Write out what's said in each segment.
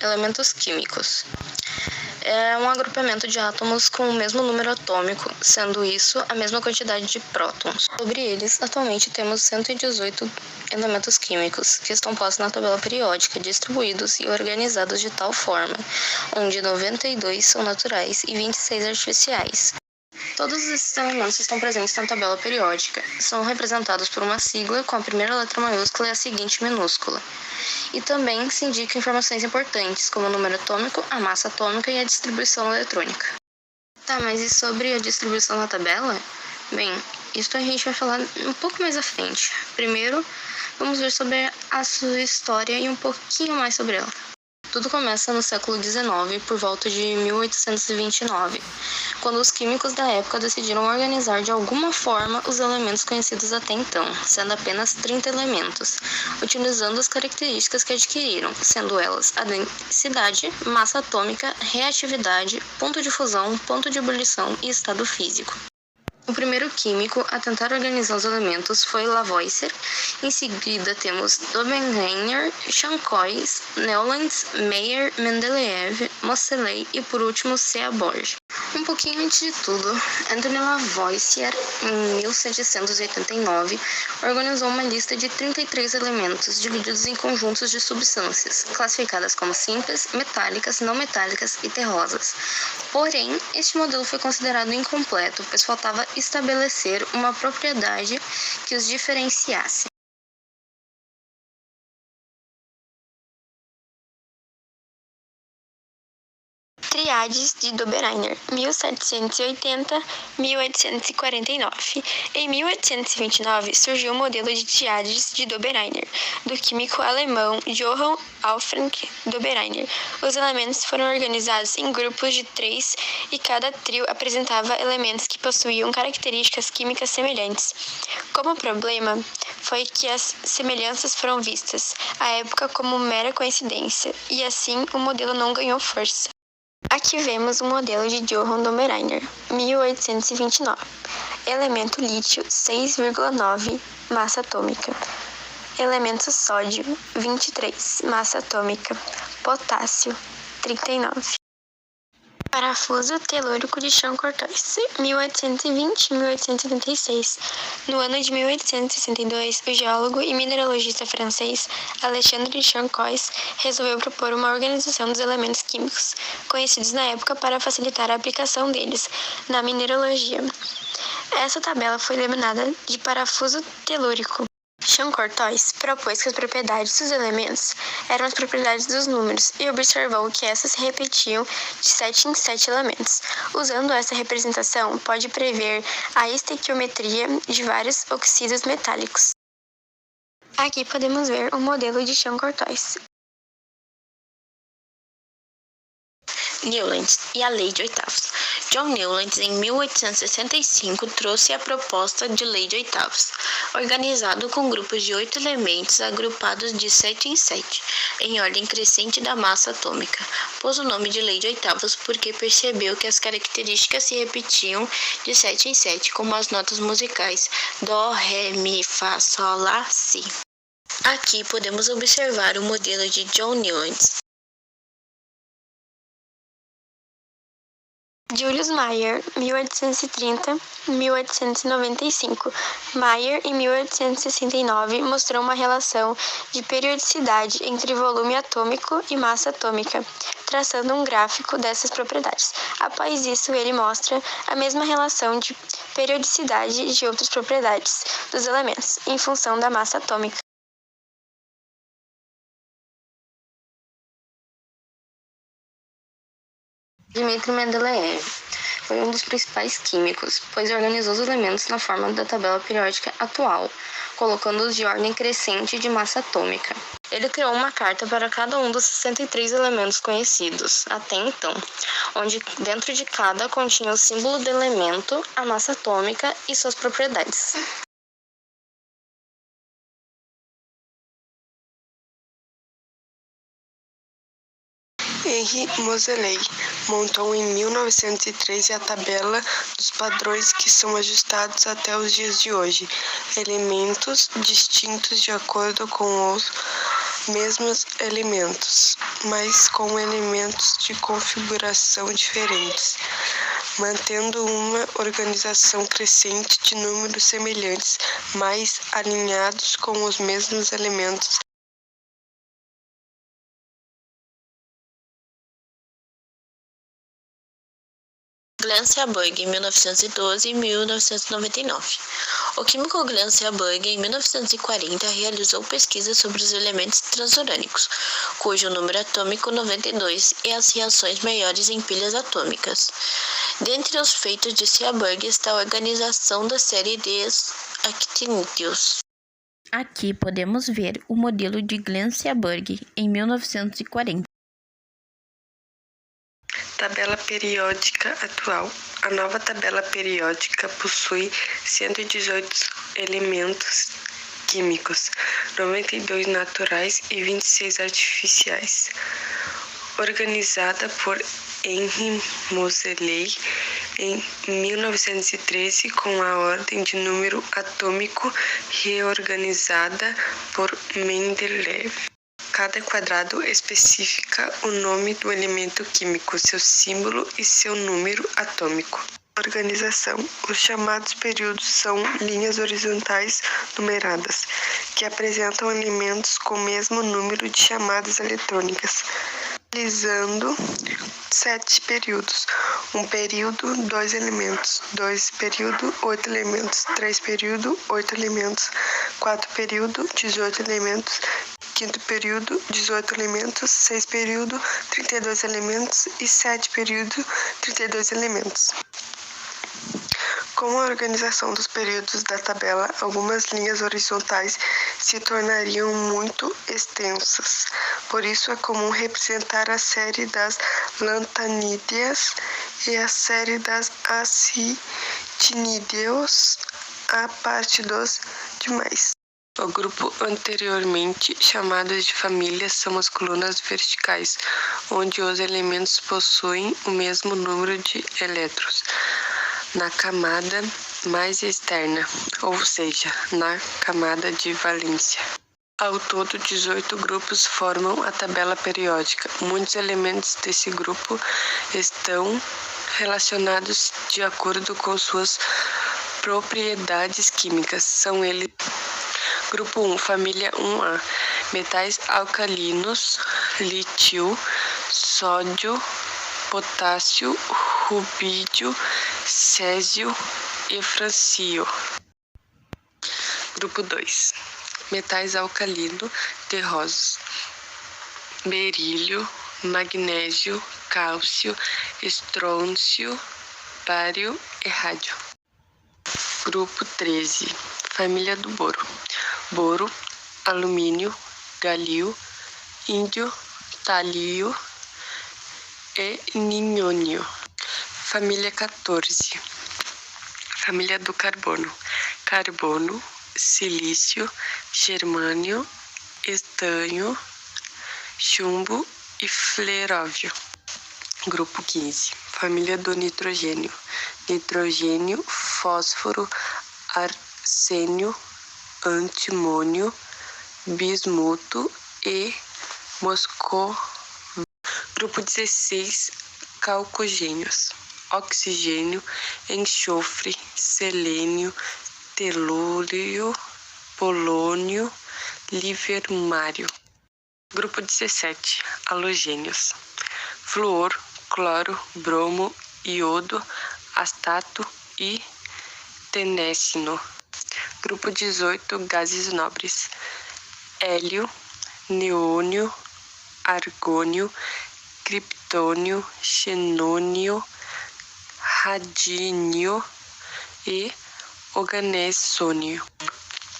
Elementos químicos. É um agrupamento de átomos com o mesmo número atômico, sendo isso a mesma quantidade de prótons. Sobre eles, atualmente temos 118 elementos químicos, que estão postos na tabela periódica, distribuídos e organizados de tal forma, onde 92 são naturais e 26 artificiais. Todos esses elementos estão presentes na tabela periódica. São representados por uma sigla com a primeira letra maiúscula e a seguinte minúscula. E também se indicam informações importantes, como o número atômico, a massa atômica e a distribuição eletrônica. Tá, mas e sobre a distribuição na tabela? Bem, isso a gente vai falar um pouco mais à frente. Primeiro, vamos ver sobre a sua história e um pouquinho mais sobre ela. Tudo começa no século XIX, por volta de 1829, quando os químicos da época decidiram organizar de alguma forma os elementos conhecidos até então, sendo apenas 30 elementos, utilizando as características que adquiriram, sendo elas a densidade, massa atômica, reatividade, ponto de fusão, ponto de ebulição e estado físico. O primeiro químico a tentar organizar os elementos foi Lavoisier. Em seguida temos Dobereiner, Chancois, Newlands, Mayer, Mendeleev, Moseley e por último C.A. Borge. Um pouquinho antes de tudo, Anthony Lavoisier, em 1789, organizou uma lista de 33 elementos divididos em conjuntos de substâncias, classificadas como simples, metálicas, não metálicas e terrosas. Porém, este modelo foi considerado incompleto, pois faltava estabelecer uma propriedade que os diferenciasse. Triades de Dobereiner, 1780-1849. Em 1829, surgiu o modelo de triades de Dobereiner, do químico alemão Johann Wolfgang Dobereiner. Os elementos foram organizados em grupos de 3 e cada trio apresentava elementos que possuíam características químicas semelhantes. Como problema foi que as semelhanças foram vistas, à época, como mera coincidência, e assim o modelo não ganhou força. Aqui vemos o modelo de Johann Dobereiner, 1829. Elemento lítio, 6,9, massa atômica. Elemento sódio, 23, massa atômica. Potássio, 39. Parafuso telúrico de Chancortois, 1820-1876. No ano de 1862, o geólogo e mineralogista francês Alexandre Chancois resolveu propor uma organização dos elementos químicos, conhecidos na época para facilitar a aplicação deles na mineralogia. Essa tabela foi denominada de parafuso telúrico. Chancortois propôs que as propriedades dos elementos eram as propriedades dos números e observou que essas se repetiam de 7 em 7 elementos. Usando essa representação, pode prever a estequiometria de vários oxídios metálicos. Aqui podemos ver o modelo de Chancortois. Newlands e a Lei de Oitavos. John Newlands, em 1865, trouxe a proposta de Lei de Oitavos, organizado com grupos de 8 elementos agrupados de 7 em 7, em ordem crescente da massa atômica. Pôs o nome de Lei de Oitavos porque percebeu que as características se repetiam de 7 em 7, como as notas musicais Dó, Ré, Mi, Fá, Sol, Lá, Si. Aqui podemos observar o modelo de John Newlands. Julius Mayer, 1830-1895. Mayer, em 1869, mostrou uma relação de periodicidade entre volume atômico e massa atômica, traçando um gráfico dessas propriedades. Após isso, ele mostra a mesma relação de periodicidade de outras propriedades dos elementos, em função da massa atômica. Dmitry Mendeleev foi um dos principais químicos, pois organizou os elementos na forma da tabela periódica atual, colocando-os de ordem crescente de massa atômica. Ele criou uma carta para cada um dos 63 elementos conhecidos, até então, onde dentro de cada continha o símbolo do elemento, a massa atômica e suas propriedades. Henri Moseley montou em 1913 a tabela dos padrões que são ajustados até os dias de hoje, elementos distintos de acordo com os mesmos elementos, mas com elementos de configuração diferentes, mantendo uma organização crescente de números semelhantes, mas alinhados com os mesmos elementos. Glanzia-Burg, em 1912 e 1999. O químico Glanzia-Burg, em 1940, realizou pesquisas sobre os elementos transurânicos, cujo número atômico 92 e as reações maiores em pilhas atômicas. Dentre os feitos de Glanzia-Burg está a organização da série dos actinídeos. Aqui podemos ver o modelo de Glanzia-Burg em 1940. Tabela periódica atual. A nova tabela periódica possui 118 elementos químicos, 92 naturais e 26 artificiais. Organizada por Henri Moseley em 1913 com a ordem de número atômico reorganizada por Mendeleev. Cada quadrado especifica o nome do elemento químico, seu símbolo e seu número atômico. Organização. Os chamados períodos são linhas horizontais numeradas, que apresentam elementos com o mesmo número de chamadas eletrônicas. Utilizando 7 períodos. 1 período, 2 elementos. 2 período, 8 elementos. 3 período, 8 elementos. 4 período, 18 elementos. 5º período, 18 elementos, 6 período, 32 elementos e 7 período, 32 elementos. Com a organização dos períodos da tabela, algumas linhas horizontais se tornariam muito extensas. Por isso é comum representar a série das lantanídeas e a série das acitinídeos a parte dos demais. O grupo anteriormente chamado de família são as colunas verticais, onde os elementos possuem o mesmo número de elétrons na camada mais externa, ou seja, na camada de valência. Ao todo, 18 grupos formam a tabela periódica. Muitos elementos desse grupo estão relacionados de acordo com suas propriedades químicas. São eles: Grupo 1, família 1A, metais alcalinos, lítio, sódio, potássio, rubídio, césio e francio. Grupo 2, metais alcalino, terrosos, berílio, magnésio, cálcio, estrôncio, bário e rádio. Grupo 13, família do boro, boro, alumínio, galio, índio, talio e ninhônio. Família 14, família do carbono, carbono, silício, germânio, estanho, chumbo e fleróvio. Grupo 15, família do nitrogênio, nitrogênio, fósforo, arsênio, antimônio, bismuto e moscovite. Grupo 16, calcogênios, oxigênio, enxofre, selênio, telúrio, polônio, livermário. Grupo 17, halogênios, fluor, cloro, bromo, iodo, astato e tenécino. Grupo 18, gases nobres, hélio, neônio, argônio, criptônio, xenônio, radínio e oganesônio.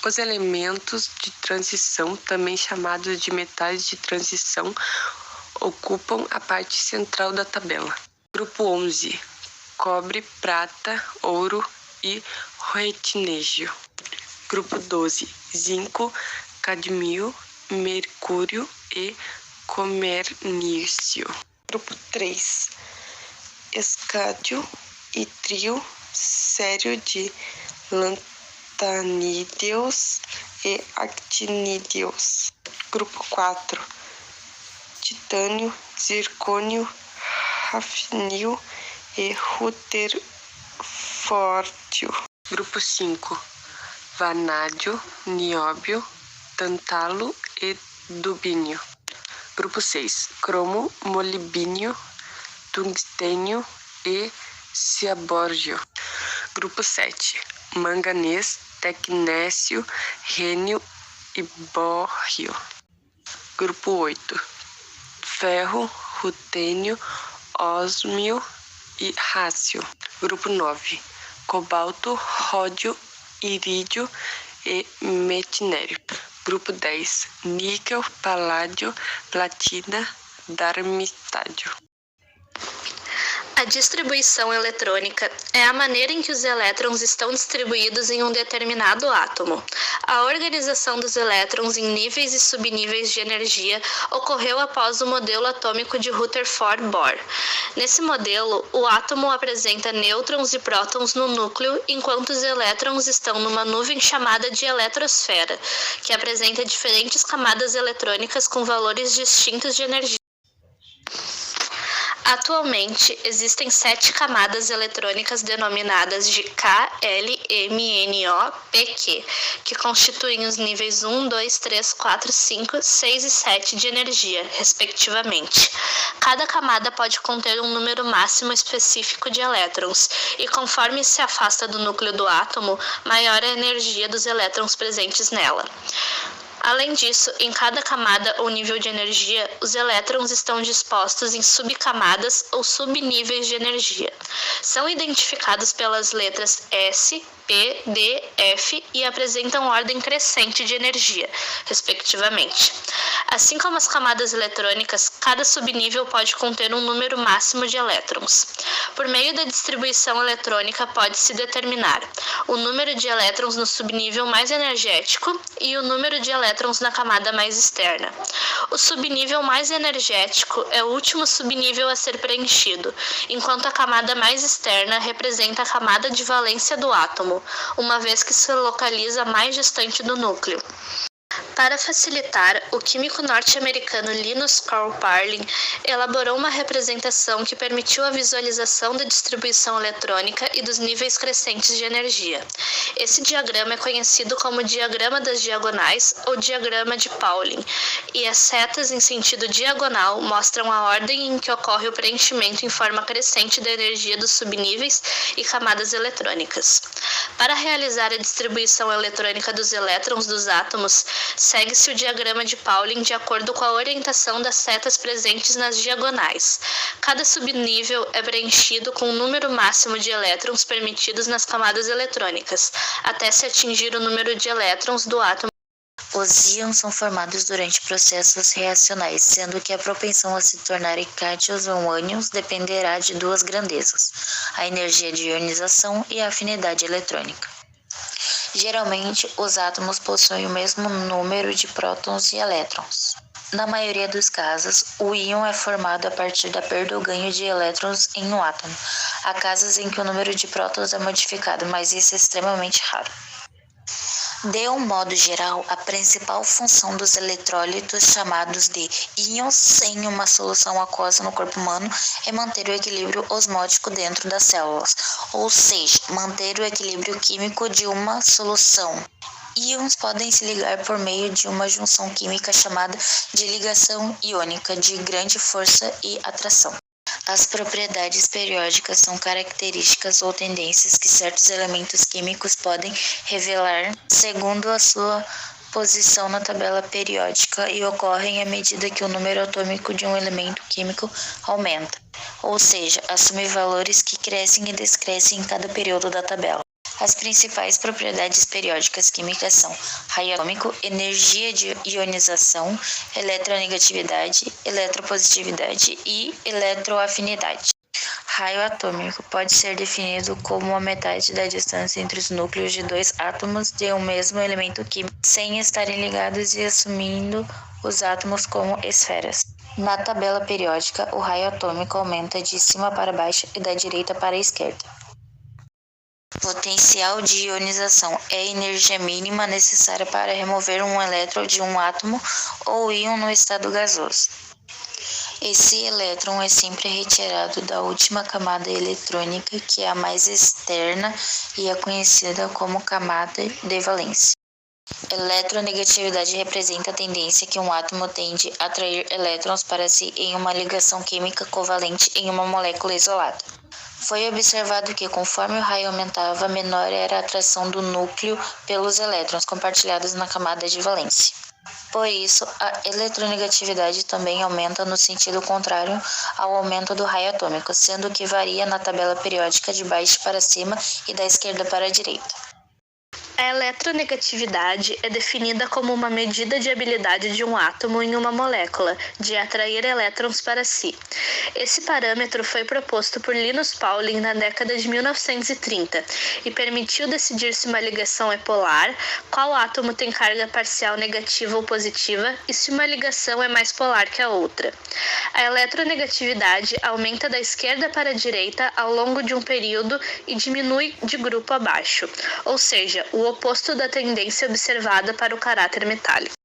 Os elementos de transição, também chamados de metais de transição, ocupam a parte central da tabela. Grupo 11, cobre, prata, ouro e retinégio. Grupo 12, zinco, cadmio, mercúrio e comernício. Grupo 3, escádio, ítrio, sério de lantanídeos e actinídeos. Grupo 4, titânio, zircônio, hafnio e rutherfórdio. Grupo 5, vanádio, nióbio, tantalo e dubínio. Grupo 6, cromo, molibínio, tungstênio e ciabórgio. Grupo 7, manganês, tecnécio, rênio e bórrio. Grupo 8, ferro, rutênio, ósmio e rácio. Grupo 9, cobalto, ródio, irídio e metinério. Grupo 10, níquel, paládio, platina, darmstádio. A distribuição eletrônica é a maneira em que os elétrons estão distribuídos em um determinado átomo. A organização dos elétrons em níveis e subníveis de energia ocorreu após o modelo atômico de Rutherford-Bohr. Nesse modelo, o átomo apresenta nêutrons e prótons no núcleo, enquanto os elétrons estão numa nuvem chamada de eletrosfera, que apresenta diferentes camadas eletrônicas com valores distintos de energia. Atualmente, existem 7 camadas eletrônicas denominadas de K, L, M, N, O, P, Q, que constituem os níveis 1, 2, 3, 4, 5, 6 e 7 de energia, respectivamente. Cada camada pode conter um número máximo específico de elétrons, e conforme se afasta do núcleo do átomo, maior é a energia dos elétrons presentes nela. Além disso, em cada camada ou nível de energia, os elétrons estão dispostos em subcamadas ou subníveis de energia. São identificados pelas letras S, P, D, F e apresentam ordem crescente de energia, respectivamente. Assim como as camadas eletrônicas, cada subnível pode conter um número máximo de elétrons. Por meio da distribuição eletrônica, pode-se determinar o número de elétrons no subnível mais energético e o número de elétrons na camada mais externa. O subnível mais energético é o último subnível a ser preenchido, enquanto a camada mais externa representa a camada de valência do átomo, uma vez que se localiza mais distante do núcleo. Para facilitar, o químico norte-americano Linus Carl Pauling elaborou uma representação que permitiu a visualização da distribuição eletrônica e dos níveis crescentes de energia. Esse diagrama é conhecido como diagrama das diagonais ou diagrama de Pauling, e as setas em sentido diagonal mostram a ordem em que ocorre o preenchimento em forma crescente da energia dos subníveis e camadas eletrônicas. Para realizar a distribuição eletrônica dos elétrons dos átomos, segue-se o diagrama de Pauling de acordo com a orientação das setas presentes nas diagonais. Cada subnível é preenchido com o número máximo de elétrons permitidos nas camadas eletrônicas, até se atingir o número de elétrons do átomo. Os íons são formados durante processos reacionais, sendo que a propensão a se tornarem cátions ou ânions dependerá de duas grandezas: a energia de ionização e a afinidade eletrônica. Geralmente, os átomos possuem o mesmo número de prótons e elétrons. Na maioria dos casos, o íon é formado a partir da perda ou ganho de elétrons em um átomo. Há casos em que o número de prótons é modificado, mas isso é extremamente raro. De um modo geral, a principal função dos eletrólitos chamados de íons em uma solução aquosa no corpo humano é manter o equilíbrio osmótico dentro das células, ou seja, manter o equilíbrio químico de uma solução. Íons podem se ligar por meio de uma junção química chamada de ligação iônica de grande força e atração. As propriedades periódicas são características ou tendências que certos elementos químicos podem revelar segundo a sua posição na tabela periódica e ocorrem à medida que o número atômico de um elemento químico aumenta, ou seja, assume valores que crescem e descrescem em cada período da tabela. As principais propriedades periódicas químicas são raio atômico, energia de ionização, eletronegatividade, eletropositividade e eletroafinidade. Raio atômico pode ser definido como a metade da distância entre os núcleos de dois átomos de um mesmo elemento químico, sem estarem ligados e assumindo os átomos como esferas. Na tabela periódica, o raio atômico aumenta de cima para baixo e da direita para a esquerda. Potencial de ionização é a energia mínima necessária para remover um elétron de um átomo ou íon no estado gasoso. Esse elétron é sempre retirado da última camada eletrônica, que é a mais externa e é conhecida como camada de valência. Eletronegatividade representa a tendência que um átomo tende a atrair elétrons para si em uma ligação química covalente em uma molécula isolada. Foi observado que, conforme o raio aumentava, menor era a atração do núcleo pelos elétrons compartilhados na camada de valência. Por isso, a eletronegatividade também aumenta no sentido contrário ao aumento do raio atômico, sendo que varia na tabela periódica de baixo para cima e da esquerda para a direita. A eletronegatividade é definida como uma medida de habilidade de um átomo em uma molécula de atrair elétrons para si. Esse parâmetro foi proposto por Linus Pauling na década de 1930 e permitiu decidir se uma ligação é polar, qual átomo tem carga parcial negativa ou positiva e se uma ligação é mais polar que a outra. A eletronegatividade aumenta da esquerda para a direita ao longo de um período e diminui de grupo abaixo, ou seja, o oposto da tendência observada para o caráter metálico.